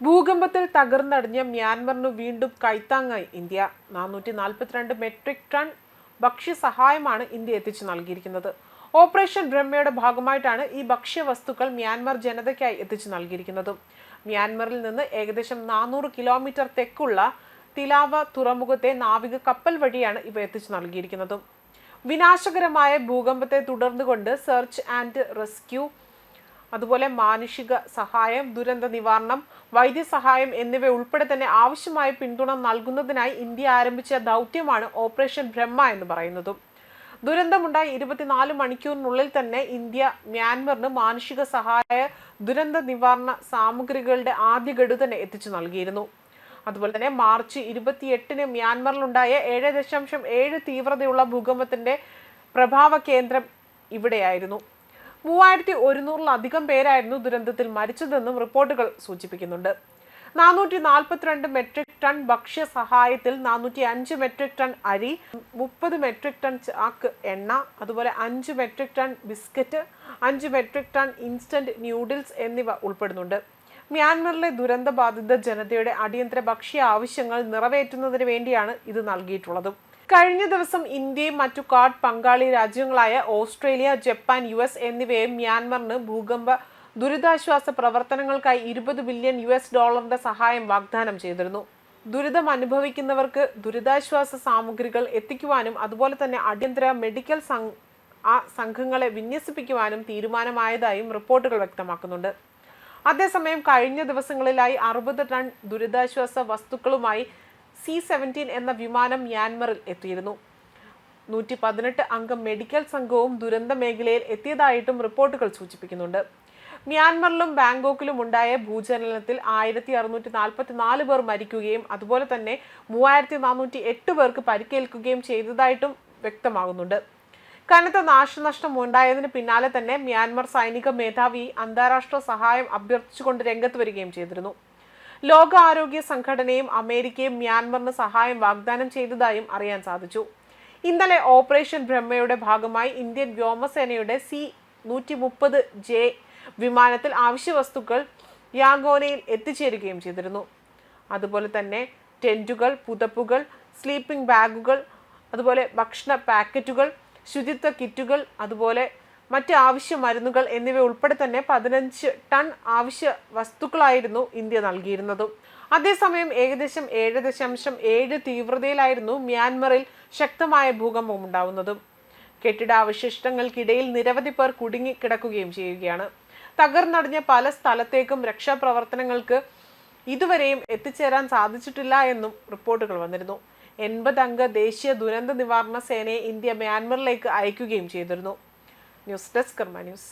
ഭൂകമ്പത്തിൽ തകർന്നടിഞ്ഞ മ്യാൻമറിന് വീണ്ടും കൈത്താങ്ങായി India. 442 metric ton ഭക്ഷ്യസഹായമാണ് India എത്തിച്ചു നൽകിയിരിക്കുന്നത്. ഓപ്പറേഷൻ ബ്രഹ്മയുടെ ഭാഗമായിട്ടാണ് ഈ ഭക്ഷ്യവസ്തുക്കൾ മ്യാൻമർ ജനതയ്ക്കായി എത്തിച്ചു നൽകിയിരിക്കുന്നത്. മ്യാൻമറിൽ നിന്ന് ഏകദേശം 400 കിലോമീറ്റർ തെക്കുള്ള തിലാവ തുറമുഖത്തെ നാവിക കപ്പൽ വഴിയാണ് ഇവ എത്തിച്ചു നൽകിയിരിക്കുന്നത്. വിനാശകരമായ ഭൂകമ്പത്തെ തുടർന്നുകൊണ്ട് സെർച്ച് ആൻഡ് റെസ്ക്യൂ, അതുപോലെ മാനുഷിക സഹായം, ദുരന്ത നിവാരണം, വൈദ്യസഹായം എന്നിവ ഉൾപ്പെടെ തന്നെ ആവശ്യമായ പിന്തുണ നൽകുന്നതിനായി ഇന്ത്യ ആരംഭിച്ച ദൗത്യമാണ് ഓപ്പറേഷൻ ബ്രഹ്മ എന്ന് പറയുന്നത്. ദുരന്തമുണ്ടായി 24 മണിക്കൂറിനുള്ളിൽ തന്നെ ഇന്ത്യ മ്യാൻമറിന് മാനുഷിക സഹായ, ദുരന്ത നിവാരണ സാമഗ്രികളുടെ ആദ്യ ഗഡു തന്നെ എത്തിച്ചു നൽകിയിരുന്നു. അതുപോലെ തന്നെ മാർച്ച് 28-ന് മ്യാൻമറിലുണ്ടായ 7.7 തീവ്രതയുള്ള ഭൂകമ്പത്തിന്റെ പ്രഭാവ കേന്ദ്രം ഇവിടെയായിരുന്നു. 3100-ലധികം പേരായിരുന്നു ദുരന്തത്തിൽ മരിച്ചതെന്നും റിപ്പോർട്ടുകൾ സൂചിപ്പിക്കുന്നുണ്ട്. 442 മെട്രിക് ടൺ ഭക്ഷ്യ സഹായത്തിൽ 405 മെട്രിക് ടൺ അരി, 30 മെട്രിക് ടൺ ചാക്ക് എണ്ണ, അതുപോലെ 5 metric ton biscuit, 5 metric ton instant noodles എന്നിവ ഉൾപ്പെടുന്നുണ്ട്. മ്യാൻമറിലെ ദുരന്തബാധിത ജനതയുടെ അടിയന്തര ഭക്ഷ്യ ആവശ്യങ്ങൾ നിറവേറ്റുന്നതിന് വേണ്ടിയാണ് ഇത് നൽകിയിട്ടുള്ളത്. കഴിഞ്ഞ ദിവസം ഇന്ത്യയും മറ്റു കാർഡ് പങ്കാളി രാജ്യങ്ങളായ ഓസ്ട്രേലിയ, ജപ്പാൻ, US എന്നിവയും മ്യാൻമറിന് ഭൂകമ്പ ദുരിതാശ്വാസ പ്രവർത്തനങ്ങൾക്കായി $20 ബില്യൺ സഹായം വാഗ്ദാനം ചെയ്തിരുന്നു. ദുരിതം അനുഭവിക്കുന്നവർക്ക് ദുരിതാശ്വാസ സാമഗ്രികൾ എത്തിക്കുവാനും അതുപോലെ തന്നെ അടിയന്തര മെഡിക്കൽ സംഘങ്ങളെ വിന്യസിപ്പിക്കുവാനും തീരുമാനമായതായും റിപ്പോർട്ടുകൾ വ്യക്തമാക്കുന്നുണ്ട്. അതേസമയം കഴിഞ്ഞ ദിവസങ്ങളിലായി 60 ടൺ ദുരിതാശ്വാസ വസ്തുക്കളുമായി C-17 എന്ന വിമാനം മ്യാൻമറിൽ എത്തിയിരുന്നു. 118 അംഗ മെഡിക്കൽ സംഘവും ദുരന്ത മേഖലയിൽ എത്തിയതായിട്ടും റിപ്പോർട്ടുകൾ സൂചിപ്പിക്കുന്നുണ്ട്. മ്യാൻമറിലും ബാങ്കോക്കിലും ഉണ്ടായ ഭൂചലനത്തിൽ 1644 പേർ മരിക്കുകയും അതുപോലെ തന്നെ 3408 പേർക്ക് പരിക്കേൽക്കുകയും ചെയ്തതായിട്ടും വ്യക്തമാകുന്നുണ്ട്. കനത്ത നാശനഷ്ടം ഉണ്ടായതിന് പിന്നാലെ തന്നെ മ്യാൻമർ സൈനിക മേധാവി അന്താരാഷ്ട്ര സഹായം അഭ്യർത്ഥിച്ചുകൊണ്ട് രംഗത്ത് വരികയും ചെയ്തിരുന്നു. ലോകാരോഗ്യ സംഘടനയും അമേരിക്കയും മ്യാൻമറിന് സഹായം വാഗ്ദാനം ചെയ്തതായും അറിയാൻ സാധിച്ചു. ഇന്നലെ ഓപ്പറേഷൻ ബ്രഹ്മയുടെ ഭാഗമായി ഇന്ത്യൻ വ്യോമസേനയുടെ C-130J വിമാനത്തിൽ ആവശ്യവസ്തുക്കൾ യാഗോനയിൽ എത്തിച്ചേരുകയും ചെയ്തിരുന്നു. അതുപോലെ തന്നെ ടെന്റുകൾ, പുതപ്പുകൾ, സ്ലീപ്പിംഗ് ബാഗുകൾ, അതുപോലെ ഭക്ഷണ പാക്കറ്റുകൾ, ശുചിത്വ കിറ്റുകൾ, അതുപോലെ മറ്റ് ആവശ്യ മരുന്നുകൾ എന്നിവ ഉൾപ്പെടെ തന്നെ 15 ടൺ ആവശ്യ വസ്തുക്കളായിരുന്നു ഇന്ത്യ നൽകിയിരുന്നത്. അതേസമയം ഏകദേശം 7.7 തീവ്രതയിലായിരുന്നു മ്യാൻമറിൽ ശക്തമായ ഭൂകമ്പം ഉണ്ടാവുന്നത്. കെട്ടിടാവശിഷ്ടങ്ങൾക്കിടയിൽ നിരവധി പേർ കുടുങ്ങി കിടക്കുകയും ചെയ്യുകയാണ്. തകർന്നടിഞ്ഞ പല സ്ഥലത്തേക്കും രക്ഷാപ്രവർത്തനങ്ങൾക്ക് ഇതുവരെയും എത്തിച്ചേരാൻ സാധിച്ചിട്ടില്ല എന്നും റിപ്പോർട്ടുകൾ വന്നിരുന്നു. 80 അംഗ ദേശീയ ദുരന്ത നിവാരണ സേനയെ ഇന്ത്യ മ്യാൻമറിലേക്ക് അയക്കുകയും ചെയ്തിരുന്നു. ന്യൂസ് ഡെസ്ക് കർമ്മ ന്യൂസ്.